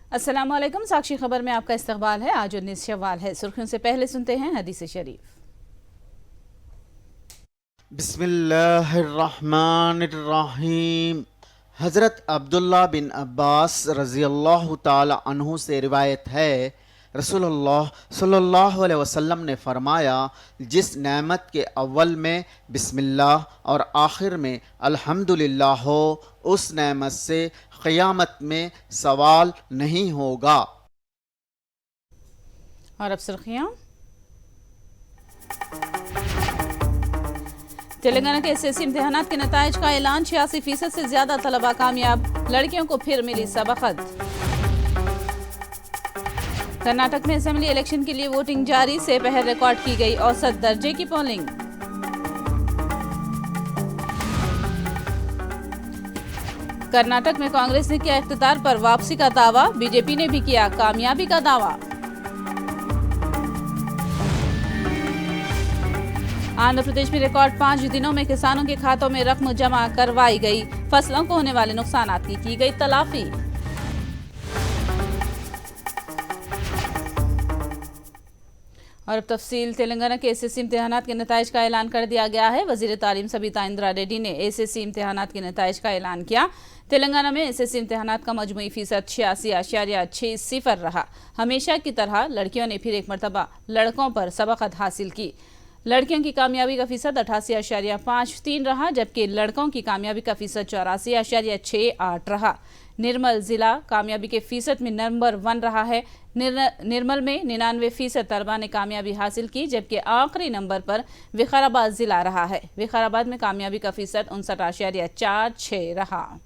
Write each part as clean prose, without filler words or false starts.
अस्सलाम वालेकुम। साक्षी खबर में आपका इस्तकबाल है। आज 19 शव्वाल है। सुर्खियों से पहले सुनते हैं हदीस शरीफ। बिस्मिल्लाहिर्रहमानिर्रहीम। हज़रत अब्दुल्ला बिन अब्बास रज़ी अल्लाह ताला अन्हु से रिवायत है, रसूलुल्लाह सल्लल्लाहु अलैहि वसल्लम ने फरमाया, जिस नेमत के अव्वल में बिस्मिल्लाह और आखिर में अल्हम्दुलिल्लाह हो, उस नेमत से क़यामत में सवाल नहीं होगा। और अब सुर्खियां। तेलंगाना के एसएससी इम्तिहानात के नताइज का ऐलान। 86% से ज्यादा तलबा कामयाब। लड़कियों को फिर मिली सबकत। कर्नाटक में असेंबली इलेक्शन के लिए वोटिंग जारी। से पहर रिकॉर्ड की गई औसत दर्जे की पोलिंग। कर्नाटक में कांग्रेस ने किया इख्तियार पर वापसी का दावा। बीजेपी ने भी किया कामयाबी का दावा। आंध्र प्रदेश में रिकॉर्ड 5 दिनों में किसानों के खातों में रकम जमा करवाई गई। फसलों को होने वाले नुकसान की गई तलाफी। और अब तफसील। तेलंगाना के एसएससी इम्तिहानात के नताइज का ऐलान कर दिया गया है। वजीर तालीम सबिता इंदिरा रेड्डी ने एसएससी इम्तिहानात के नताइज का ऐलान किया। तेलंगाना में एसएससी इम्तिहानात का मजमूई फीसद 86.60 रहा। हमेशा की तरह लड़कियों ने फिर एक मरतबा लड़कों पर सबकत हासिल की। लड़कियों की कामयाबी का फीसद 88.53 रहा, जबकि लड़कों की कामयाबी का फीसद 84.68 रहा। निर्मल जिला कामयाबी के फीसद में नंबर 1 रहा है। निर्मल में 99% तलबा ने कामयाबी हासिल की, जबकि आखिरी नंबर पर विकाराबाद जिला रहा है। विकाराबाद में कामयाबी का फीसद 59.46 रहा।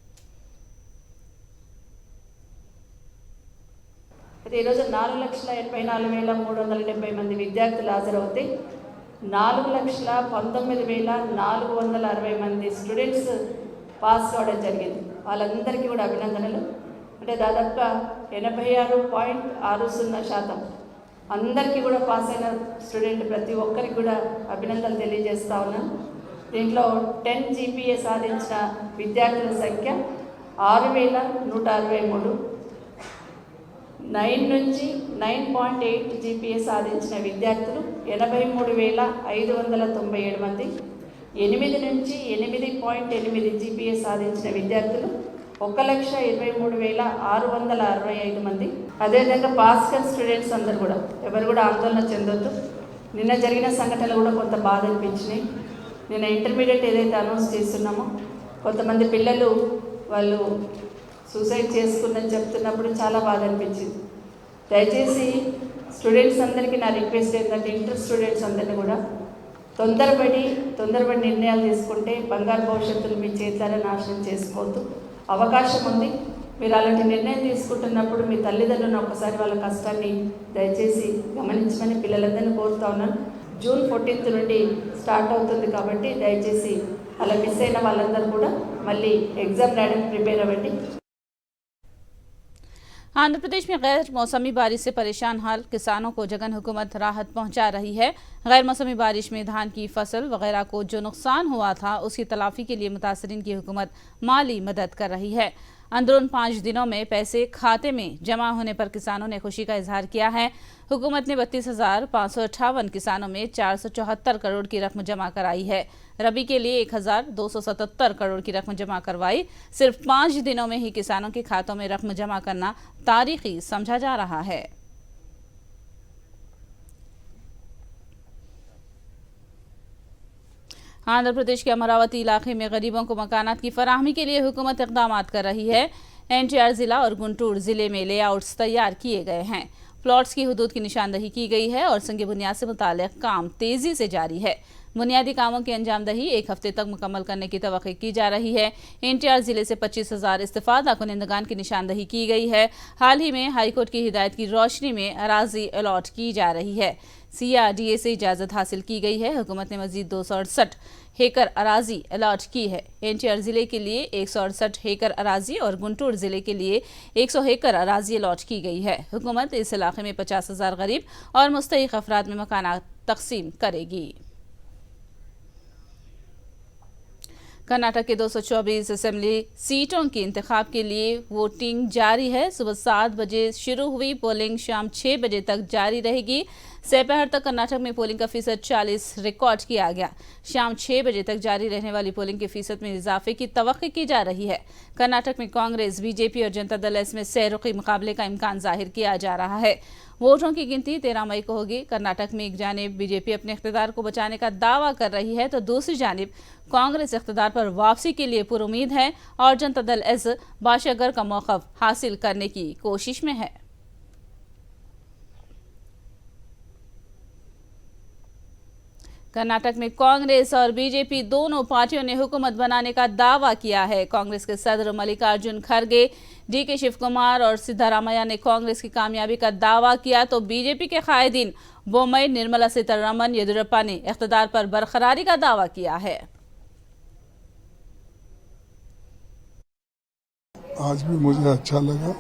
ఈరోజు 4,84,370 మంది విద్యార్థులు హాజరవుతే 4,19,460 మంది స్టూడెంట్స్ పాస్ అవ్వడం జరిగింది. వాళ్ళందరికీ కూడా అభినందనలు. అంటే దాదాపుగా 86.60% అందరికీ కూడా పాస్ అయిన స్టూడెంట్ ప్రతి ఒక్కరికి కూడా అభినందనలు తెలియజేస్తా ఉన్నాను. దీంట్లో 10 GPA సాధించిన విద్యార్థుల సంఖ్య 6,163. 9 నుంచి 9.8 GPA సాధించిన విద్యార్థులు 83,597 మంది. 8 నుంచి 8.8 GPA సాధించిన విద్యార్థులు 1,23,665 మంది. అదేవిధంగా పాస్కల్ స్టూడెంట్స్ అందరూ కూడా ఎవరు కూడా ఆందోళన చెందొద్దు. నిన్న జరిగిన సంఘటనలు కూడా కొంత బాధ అనిపించినాయి. నిన్న ఇంటర్మీడియట్ ఏదైతే అనౌన్స్ చేస్తున్నామో కొంతమంది పిల్లలు వాళ్ళు సూసైడ్ చేసుకుందని చెప్తున్నప్పుడు చాలా బాధ అనిపించింది. దయచేసి స్టూడెంట్స్ అందరికీ నా రిక్వెస్ట్ ఏంటంటే ఇంటర్ స్టూడెంట్స్ అందరినీ కూడా తొందరపడి నిర్ణయాలు తీసుకుంటే బంగారు భవిష్యత్తును మీ చేతులారా నాశనం చేసుకోవద్దు. అవకాశం ఉంది. మీరు అలాంటి నిర్ణయం తీసుకుంటున్నప్పుడు మీ తల్లిదండ్రులను ఒకసారి వాళ్ళ కష్టాన్ని దయచేసి గమనించమని పిల్లలందరినీ కోరుతా ఉన్నాను. జూన్ 14 నుండి స్టార్ట్ అవుతుంది కాబట్టి దయచేసి అలా మిస్ అయిన వాళ్ళందరూ కూడా మళ్ళీ ఎగ్జామ్ రాయడానికి ప్రిపేర్ అవ్వండి. आंध्र प्रदेश में गैर मौसमी बारिश से परेशान हाल किसानों को जगन हुकूमत राहत पहुंचा रही है। गैर मौसमी बारिश में धान की फसल वगैरह को जो नुकसान हुआ था उसकी तलाफी के लिए मुतासरीन की हुकूमत माली मदद कर रही है। अंदरून 5 दिनों में पैसे खाते में जमा होने पर किसानों ने खुशी का इजहार किया है। हुकूमत ने 32,558 किसानों में 474 करोड़ की रकम जमा कराई है। रबी के लिए 1,277 करोड़ की रकम जमा करवाई। सिर्फ 5 दिनों में ही किसानों के खातों में रकम जमा करना तारीखी समझा जा रहा है। आंध्र प्रदेश के अमरावती इलाके में गरीबों को मकानात की फराहमी के लिए हुकूमत इक़दामात कर रही है। एनटीआर जिला और गुंटूर जिले में लेआउट्स तैयार किए गए हैं। प्लॉट्स की हुदूद की निशानदही की गई है और संग बुनियाद से मुताल्लिक़ काम तेजी से जारी है। बुनियादी कामों की अंजामदही 1 हफ्ते तक मुकम्मल करने की तवक्को की जा रही है। एनटीआर जिले से 25,000 इस्तिफादा कुनिंदगान की निशानदही की गई है। हाल ही में हाईकोर्ट की हिदायत की रोशनी में अराजी अलॉट की जा रही है। CRDA से इजाज़त हासिल की गई है। हुकूमत ने मजीद 268 हेकर अराजी अलॉट की है। एनटीआर जिले के लिए 168 हेकर अराजी और गुंटूर जिले के लिए 100 हेकर अराजी अलॉट की गई है। हुकूमत इस इलाके में 50,000 गरीब और मुस्तहिक अफराद में मकानात तकसीम करेगी। कर्नाटक के 224 असेंबली सीटों के इंतखाब के लिए वोटिंग जारी है। सुबह 7 बजे शुरू हुई पोलिंग शाम 6 बजे तक जारी रहेगी। दोपहर तक कर्नाटक में पोलिंग का फीसद 40 रिकॉर्ड किया गया। शाम 6 बजे तक जारी रहने वाली पोलिंग के फीसद में इजाफे की तवक्की की जा रही है। कर्नाटक में कांग्रेस, बीजेपी और जनता दल एस में सहरुखी मुकाबले का इम्कान जाहिर किया जा रहा है। वोटों की गिनती 13 मई को होगी। कर्नाटक में एक जानिब बीजेपी अपने इख्तिदार को बचाने का दावा कर रही है तो दूसरी जानिब कांग्रेस इख्तिदार पर वापसी के लिए पुरुमीद है और जनता दल एस बाशगर का मौक़िफ़ हासिल करने की कोशिश में है। कर्नाटक में कांग्रेस और बीजेपी दोनों पार्टियों ने हुकूमत बनाने का दावा किया है। कांग्रेस के सदर मल्लिकार्जुन खड़गे, डीके शिव कुमार और सिद्धारामैया ने कांग्रेस की कामयाबी का दावा किया तो बीजेपी के कायदीन बोम्मई, निर्मला सीतारमण, येदियुरप्पा ने इख्तिदार पर बरकरारी का दावा किया है। आज भी मुझे अच्छा लगा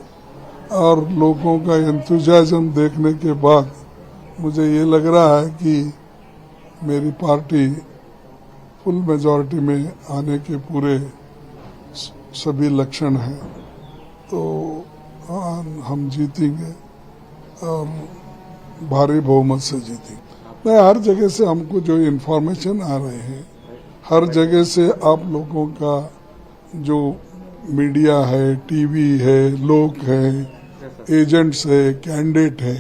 और लोगों का एंथुसियाज्म देखने के बाद मुझे ये लग रहा है कि मेरी पार्टी फुल मेजॉरिटी में आने के पूरे सभी लक्षण हैं, तो हम जीतेंगे और भारी बहुमत से जीतेंगे। मैं हर जगह से हमको जो इन्फॉर्मेशन आ रहे हैं, हर जगह से आप लोगों का जो मीडिया है, टीवी है, लोग हैं, एजेंट्स है, कैंडिडेट है,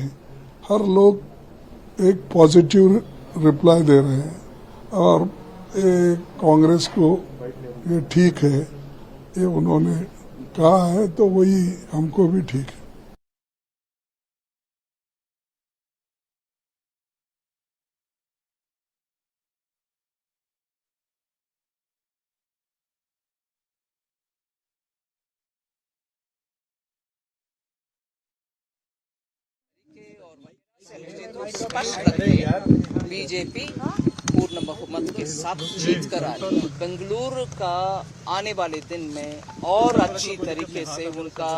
हर लोग एक पॉजिटिव रिप्लाई दे रहे हैं और कांग्रेस को ये ठीक है, ये उन्होंने कहा है तो वही हमको भी ठीक है। स्पष्ट रखे बीजेपी पूर्ण बहुमत के साथ जीत कर आ रही है। बेंगलुरु का आने वाले दिन में और अच्छी तरीके से उनका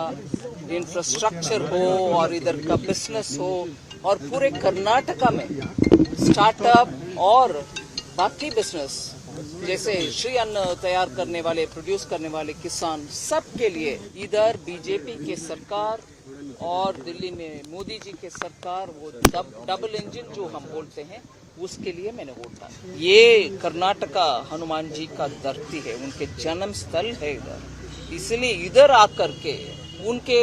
इंफ्रास्ट्रक्चर हो और इधर का बिजनेस हो और पूरे कर्नाटका में स्टार्टअप और बाकी बिजनेस जैसे श्री अन्न तैयार करने वाले, प्रोड्यूस करने वाले किसान, सबके लिए इधर बीजेपी के सरकार और दिल्ली में मोदी जी के सरकार, वो डबल इंजन जो हम बोलते हैं, उसके लिए मैंने वोट डाला। ये कर्नाटका हनुमान जी का धरती है, उनके जन्म स्थल है इधर, इसलिए इधर आकर के उनके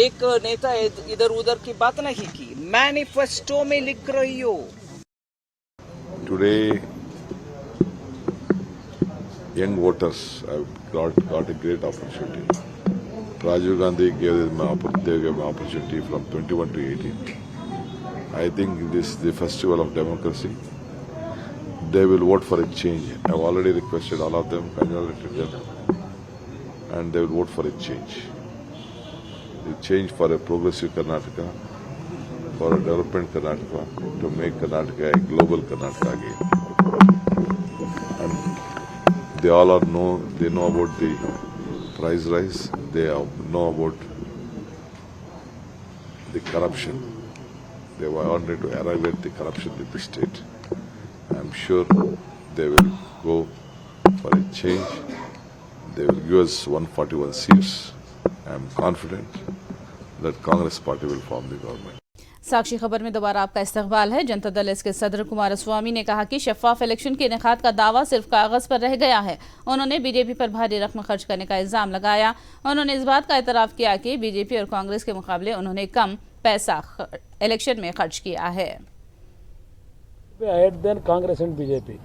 एक नेता इधर उधर की बात नहीं की, मैनिफेस्टो में लिख रही हो। Today, young voters have got a great opportunity. Rajiv Gandhi gave them an opportunity from 21 to 18. I think this is the festival of democracy. They will vote for a change. I have already requested all of them, congratulated them, and they will vote for a change. A change for a progressive Karnataka, for a development Karnataka, to make Karnataka a global Karnataka again. And they all know about the price rise, they know about the corruption. They wanted to eradicate the corruption in the state. I am sure they will go for a change. They will give us 141 seats. I am confident that Congress party will form the government. साक्षी खबर में दोबारा आपका इस्तकबाल है। Janata Dal S के सदर कुमारस्वामी ने कहा कि शफाफ इलेक्शन के इनेकाद का दावा सिर्फ कागज पर रह गया है। उन्होंने बीजेपी पर भारी रकम खर्च करने का इल्जाम लगाया। उन्होंने इस बात का एतराफ़ किया कि बीजेपी और कांग्रेस के मुकाबले उन्होंने कम पैसा इलेक्शन में खर्च किया है। Ahead than Congress and BJP.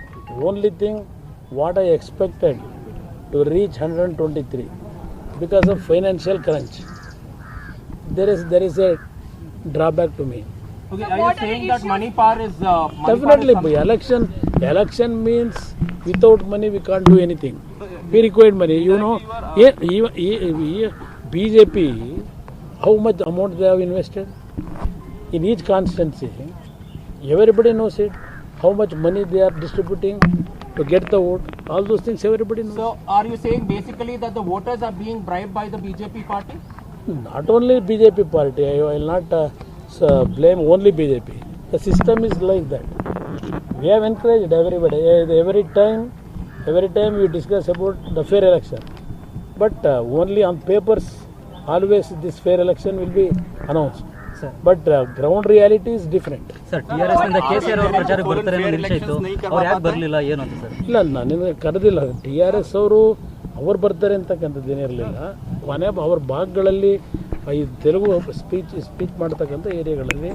Only thing what I expected to reach 123 because of financial crunch. There is a drawback to me. Okay, are you saying that money power is Definitely, election means without money we can't do anything. We require money. You know, BJP, how much amount they have invested in each constituency. Everybody knows it. How much money they are distributing to get the vote. All those things everybody knows. So, are you saying basically that the voters are being bribed by the BJP party? Not only BJP party. I will not blame only BJP. The system is like that. We have encouraged everybody. Every time every time we discuss about the fair election, but only on papers always this fair election will be announced, but ground reality is different. Sir TRS ನಿಂದ KCR ಅವರು ಪ್ರಚಾರಕ್ಕೆ ಬರ್ತಾರೆ ಅನ್ನೋ ನಿರೀಕ್ಷೆ ಇತ್ತು, ಅವ್ರು ಯಾಕೆ ಬರಲಿಲ್ಲ ಏನು ಅಂತ ಸರ್? ಇಲ್ಲ ನನಗೆ ಕರೆದಿಲ್ಲ. TRS ಅವರು ಬರ್ತಾರೆ ಅಂತಕ್ಕಂಥದ್ದು ಏನಿರಲಿಲ್ಲ. ಮನೆ ಅವ್ರ ಭಾಗಗಳಲ್ಲಿ ಈ ತೆಲುಗು ಸ್ಪೀಚ್ ಮಾಡ್ತಕ್ಕಂಥ ಏರಿಯಾಗಳಲ್ಲಿ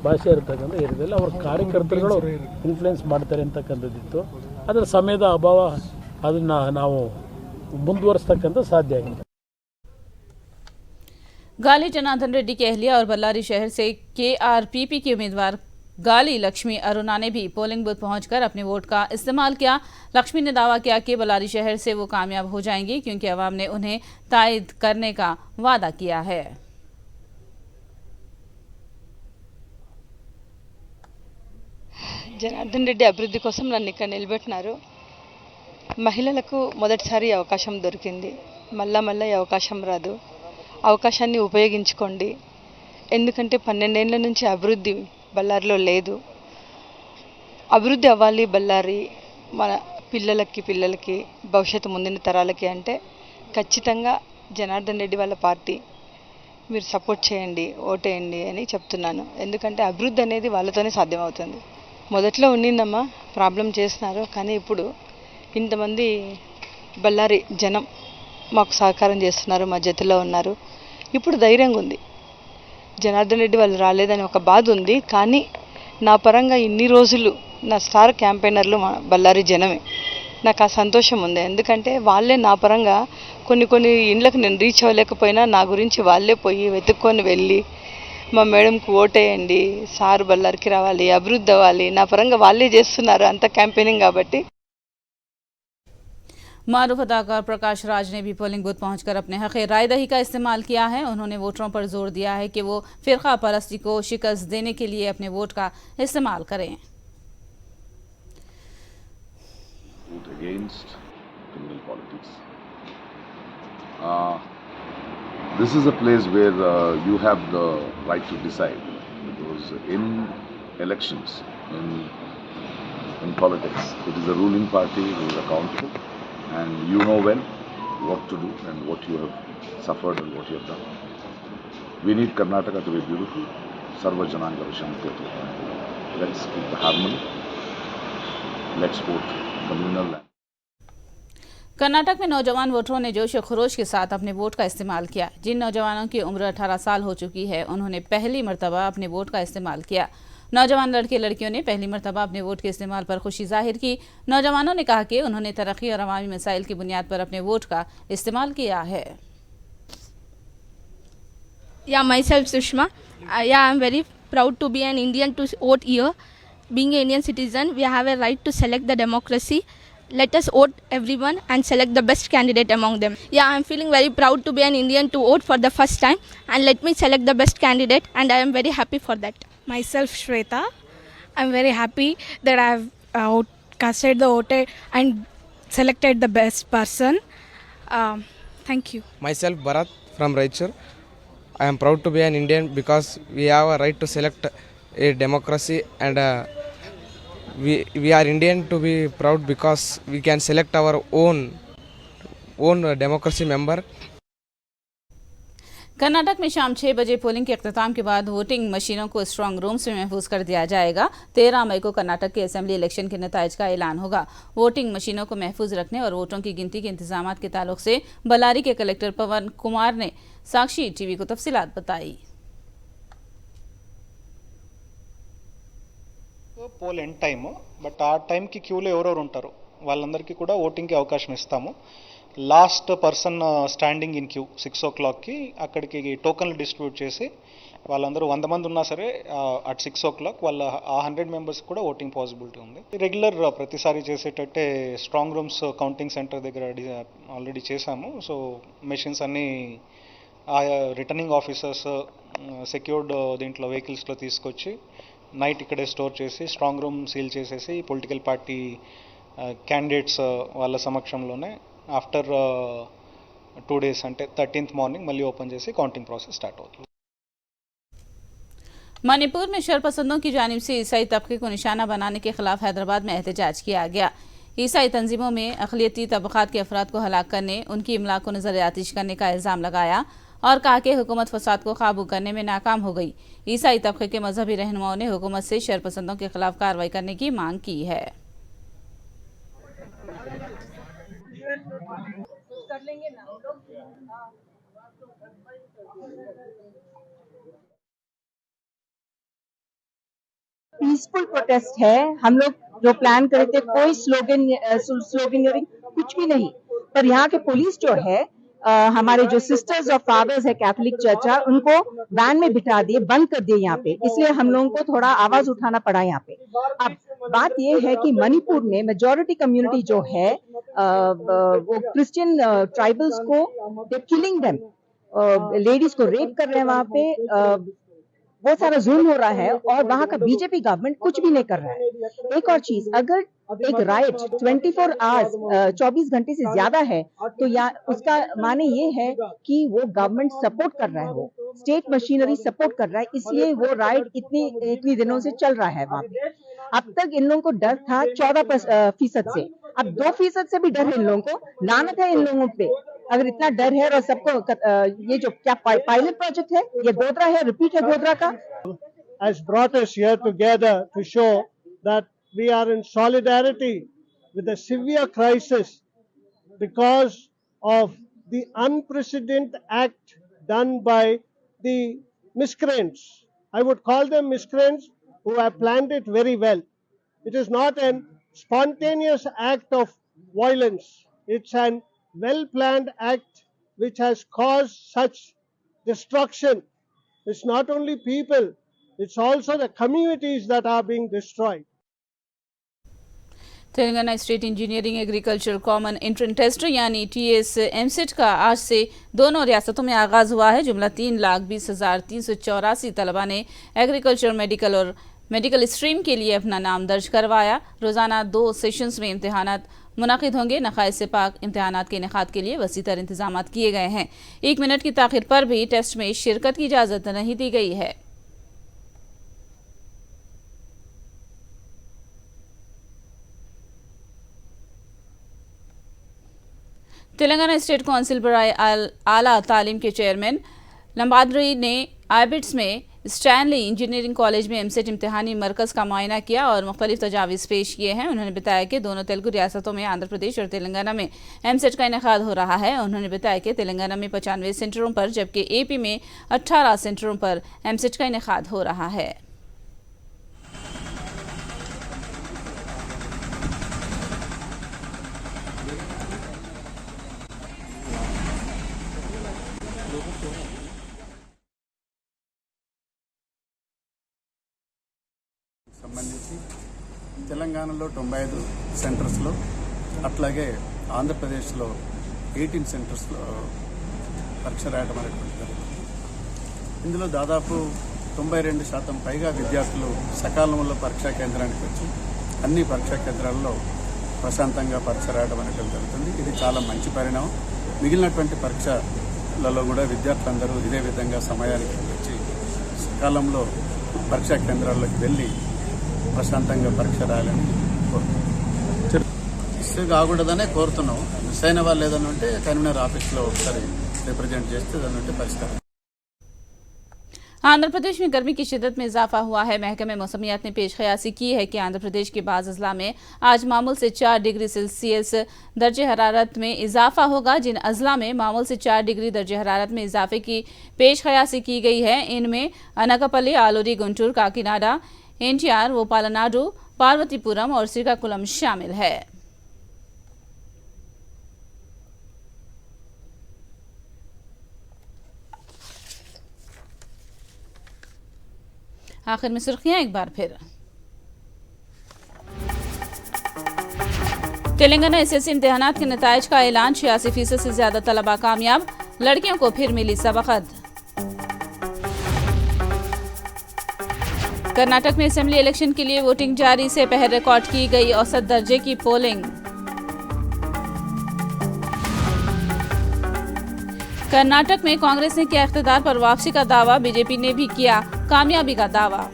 ಭಾಷೆ ಇರ್ತಕ್ಕಂಥ ಏರಿಯಾದಲ್ಲಿ ಅವ್ರ ಕಾರ್ಯಕರ್ತರುಗಳು ಇನ್ಫ್ಲುಯೆನ್ಸ್ ಮಾಡ್ತಾರೆ ಅಂತಕ್ಕಂಥದ್ದಿತ್ತು. ಅದರ ಸಮಯದ ಅಭಾವ ಅದನ್ನು ನಾವು ಮುಂದುವರಿಸ್ತಕ್ಕಂಥ ಸಾಧ್ಯ ಆಗಿದೆ. गाली जनार्दन रेड्डी के अहलिया और बल्लारी शहर से KRPP के उम्मीदवार गाली लक्ष्मी अरुणा ने भी पोलिंग बूथ पहुंचकर अपने वोट का इस्तेमाल किया। लक्ष्मी ने दावा किया कि बल्लारी शहर से वो कामयाब हो जाएंगी क्योंकि अवाम ने उन्हें तायद करने का वादा किया है। జనార్దన్ రెడ్డి అభివృద్ధి కోసం నన్ను ఇక్కడ నిలబెట్టినారు. మహిళలకు మొదటిసారి అవకాశం దొరికింది. మళ్ళా ఈ అవకాశం రాదు. అవకాశాన్ని ఉపయోగించుకోండి. ఎందుకంటే 12 ఏళ్ల నుంచి అభివృద్ధి బళ్ళారిలో లేదు. అభివృద్ధి అవ్వాలి బళ్ళారి మన పిల్లలకి భవిష్యత్తు ముందున్న తరాలకి అంటే ఖచ్చితంగా జనార్దన్ రెడ్డి వాళ్ళ పార్టీ మీరు సపోర్ట్ చేయండి, ఓటేయండి అని చెప్తున్నాను. ఎందుకంటే అభివృద్ధి అనేది వాళ్ళతోనే సాధ్యమవుతుంది. మొదట్లో ఉండిందమ్మా, ప్రాబ్లం చేస్తున్నారు. కానీ ఇప్పుడు ఇంతమంది బళ్ళారి జనం మాకు సహకారం చేస్తున్నారు, మా జతలో ఉన్నారు. ఇప్పుడు ధైర్యంగా ఉంది. జనార్దన్ రెడ్డి వాళ్ళు రాలేదని ఒక బాధ ఉంది. కానీ నా పరంగా ఇన్ని రోజులు నా స్టార్ క్యాంపెయినర్లు మా బళ్ళారి జనమే. నాకు ఆ సంతోషం ఉంది. ఎందుకంటే వాళ్ళే నా పరంగా కొన్ని ఇండ్లకు నేను రీచ్ అవ్వలేకపోయినా నా గురించి వాళ్ళే పోయి వెతుక్కొని వెళ్ళి మా మేడంకు ఓటేయండి, సార్ బళ్ళారికి రావాలి, అభివృద్ధి అవ్వాలి, నా పరంగా వాళ్ళే చేస్తున్నారు. అంత క్యాంపెయినింగ్ కాబట్టి. मारूफ अदाकार प्रकाश राज ने भी पोलिंग बूथ पहुंचकर अपने हक़ राय दही का इस्तेमाल किया है। उन्होंने वोटरों पर जोर दिया है कि वो फ़िरक़ा परस्ती को शिकस्त देने के लिए अपने वोट का इस्तेमाल करें। Against criminal politics. This is a place where you have the right to decide, because in elections, in politics, it is the ruling party who is accountable, and you know well what to do and what you have suffered and what you have done. We need Karnataka to be beautiful. Sarva Jananga Vishanti. Let's keep the harmony. Let's vote communal land. Karnataka में नौजवान वोटरों ने जोश और खरोश के साथ अपने vote का इस्तेमाल किया। जिन नौजवानों की उम्र 18 साल हो चुकी है, उन्होंने पहली मर्तबा अपने वोट का इस्तेमाल किया। नौजवान लड़के लड़कियों ने पहली मर्तबा अपने वोट के इस्तेमाल पर खुशी जाहिर की। नौजवानों ने कहा कि उन्होंने तरक्की और अवामी मसाइल की बुनियाद पर अपने वोट का इस्तेमाल किया है। Yeah, myself Sushma. I'm very proud to be an Indian to vote here. Being an Indian citizen, we have a right to select the democracy. Let us vote everyone and select the best candidate among them. Yeah, I'm feeling very proud to be an Indian to vote for the first time, and let me select the best candidate, and I am very happy for that. Myself Shweta. I'm very happy that I've casted the vote and selected the best person. Thank you. Myself Bharat from Raichur. I am proud to be an Indian because we have a right to select a democracy, and we are Indian to be proud because we can select our own democracy member. Karnataka में शाम 6 बजे polling के अख्ताम के बाद voting मशीनों को strong rooms में महफूज कर दिया जाएगा। 13 मई को कर्नाटक के असेंबली इलेक्शन के नताइज का ऐलान होगा। वोटिंग मशीनों को महफूज रखने और वोटों की गिनती के इंतजाम के ताल्लुक से बल्लारी के कलेक्टर पवन कुमार ने साक्षी टीवी को तफसीलात बताई। పోల్ ఎండ్ టైము, బట్ ఆ టైంకి క్యూలో ఎవరెవరు ఉంటారు వాళ్ళందరికీ కూడా ఓటింగ్కి అవకాశం ఇస్తాము. Last person standing in queue 6 o'clock అక్కడికి టోకన్లు డిస్ట్రిబ్యూట్ చేసి వాళ్ళందరూ 100 మంది ఉన్నా సరే అట్ 6 o'clock వాళ్ళ ఆ 100 మెంబర్స్ కూడా ఓటింగ్ పాసిబిలిటీ ఉంది. రెగ్యులర్ ప్రతిసారి చేసేటట్టే స్ట్రాంగ్ రూమ్స్ కౌంటింగ్ సెంటర్ దగ్గర ఆల్రెడీ చేశాము. సో మెషిన్స్ అన్నీ రిటర్నింగ్ ఆఫీసర్స్ సెక్యూర్డ్ దీంట్లో వెహికల్స్లో తీసుకొచ్చి నైట్ ఇక్కడే స్టోర్ చేసి స్ట్రాంగ్ రూమ్ సీల్ చేసేసి పొలిటికల్ పార్టీ క్యాండిడేట్స్ వాళ్ళ సమక్షంలోనే ఆఫ్టర్ 2 days అంటే 13th మార్నింగ్ మళ్ళీ ఓపెన్ చేసి కౌంటింగ్ ప్రాసెస్ స్టార్ట్ అవుతుంది. मणिपुर में शरपसंदों की जानिब से ईसाई तबके को निशाना बनाने के खिलाफ हैदराबाद में एहतजाज किया गया। ईसाई तंजीमों में अक़लियती तबक़ात के अफराद को हलाक करने, उनकी इमलाक को नजर आतिश करने का इल्ज़ाम लगाया और कहा कि हुकूमत फसाद को काबू करने में नाकाम हो गई। ईसाई तबके के मजहबी रहनुमाओं ने हुकूमत से शरपसंदों के खिलाफ कार्रवाई करने की मांग की है। पीसफुल प्रोटेस्ट है। हम लोग जो प्लान करे थे, कोई स्लोगनियरिंग कुछ भी नहीं, पर यहाँ के पुलिस जो है, हमारे जो सिस्टर्स और फादर्स है कैथोलिक चर्च, उनको वैन में बिठा दिए, बंद कर दिए यहाँ पे। इसलिए हम लोगों को थोड़ा आवाज उठाना पड़ा यहाँ पे। अब बात ये है कि मणिपुर में मेजॉरिटी कम्युनिटी जो है वो क्रिश्चियन ट्राइबल्स को दे किलिंग देम, लेडीज को रेप कर रहे हैं वहाँ पे, बहुत सारा जुल्म हो रहा है और वहाँ का बीजेपी गवर्नमेंट कुछ भी नहीं कर रहा है। एक और चीज, अगर एक राइट 24 आवर्स 24 घंटे से ज्यादा है तो उसका माने ये है कि वो गवर्नमेंट सपोर्ट कर रहा है, वो स्टेट मशीनरी सपोर्ट कर रहा है, इसलिए वो राइट इतनी दिनों से चल रहा है वहाँ पे। अब तक इन लोगों को डर था 14% से, अब 2% से भी डर है इन लोगों को। लानत है इन लोगों पे, अगर इतना डर है और सबको ये जो क्या पायलट प्रोजेक्ट है, ये गोधरा है, रिपीट है गोधरा का। has brought us here together to show that we are in solidarity with the severe crisis because of the unprecedented act done by the miscreants. I would call them miscreants who have planned it very well. It is not a spontaneous act of violence. It's an well-planned act which has caused such destruction. It's not only people, it's also the communities that are being destroyed. Telangana state engineering agriculture common entrance test यानी TS EAMCET का आज से दोनों रियासतों में आगाज हुआ है। जुमला 3,20,384 तलबा ने एग्रीकल्चर, मेडिकल और मेडिकल स्ट्रीम के लिए अपना नाम दर्ज करवाया। रोजाना 2 सेशंस में इम्तिहानात मुनाकिद होंगे। नकाइस से पाक इम्तिहानात के इनेकाद के लिए वसीतर इंतजाम किए गए हैं। 1 मिनट की ताखिर पर भी टेस्ट में शिरकत की इजाजत नहीं दी गई है। तेलंगाना स्टेट काउंसिल बराए आला तालीम के चेयरमैन लंबाद्री ने आईबिट्स में स्टैनली इंजीनियरिंग कॉलेज में एमसेट इम्तिहानी मरकज का मुआयना किया और मुख्तलिफ तजावीज़ पेश किए हैं। उन्होंने बताया कि दोनों तेलुगु रियासतों में आंध्र प्रदेश और तेलंगाना में एमसेट का इनेकाद हो रहा है। उन्होंने बताया कि तेलंगाना में 95 सेंटरों पर जबकि AP में 18 सेंटरों पर एमसेट का इनेकाद हो रहा है। సంబంధించి తెలంగాణలో 95 సెంటర్స్లో అట్లాగే ఆంధ్రప్రదేశ్లో 18 సెంటర్స్లో పరీక్ష రాయడం అనేటువంటి జరుగుతుంది. ఇందులో దాదాపు 92% పైగా విద్యార్థులు సకాలంలో పరీక్షా కేంద్రానికి వచ్చి అన్ని పరీక్షా కేంద్రాల్లో ప్రశాంతంగా పరీక్ష రాయడం అనేటువంటి జరుగుతుంది. ఇది చాలా మంచి పరిణామం. మిగిలినటువంటి పరీక్షలలో కూడా విద్యార్థులందరూ ఇదే విధంగా సమయానికి వచ్చి సకాలంలో పరీక్షా కేంద్రాల్లోకి వెళ్ళి ప్రశాంతంగా పరీక్ష రాయాలని కోరుతున్నాం. మిస్ కాకూడదనే కోరుతున్నాం. మిస్ అయిన వాళ్ళు ఏదైనా ఉంటే కన్వీనర్ ఆఫీస్లో ఒకసారి రిప్రజెంట్ చేస్తే దాని ఉంటే పరిష్కారం. आंध्र प्रदेश में गर्मी की शिद्दत में इजाफा हुआ है। महकमे मौसमियात ने पेश क़यासी की है कि आंध्र प्रदेश के बाज़ अजला में आज मामूल से 4 डिग्री सेल्सियस दर्जे हरारत में इजाफा होगा। जिन अजला में मामूल से 4 डिग्री दर्जे हरारत में इजाफे की पेश क़यासी की गई है, इनमें अनकापल्ली, आलूरी, गुंटूर, काकीनाडा, NTR, वोपालनाडु, पार्वतीपुरम और श्रीकाकुलम शामिल है। आखिर में सुर्खियां एक बार फिर। तेलंगाना SSC इम्तिहानात के नताइज का ऐलान, 86% से ज्यादा तलबा कामयाब, लड़कियों को फिर मिली सबकत। कर्नाटक में असेंबली इलेक्शन के लिए वोटिंग जारी से पहले रिकॉर्ड की गई औसत दर्जे की पोलिंग। कर्नाटक में कांग्रेस ने किया इख्तिदार पर वापसी का दावा, बीजेपी ने भी किया कामयाबी का दावा।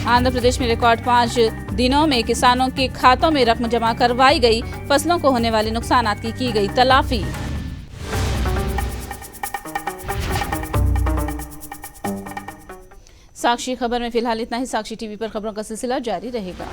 आंध्र प्रदेश में रिकॉर्ड 5 दिनों में किसानों के खातों में रकम जमा करवाई गई। फसलों को होने वाले नुकसानात की गई तलाफी। साक्षी खबर में फिलहाल इतना ही। साक्षी टीवी पर खबरों का सिलसिला जारी रहेगा।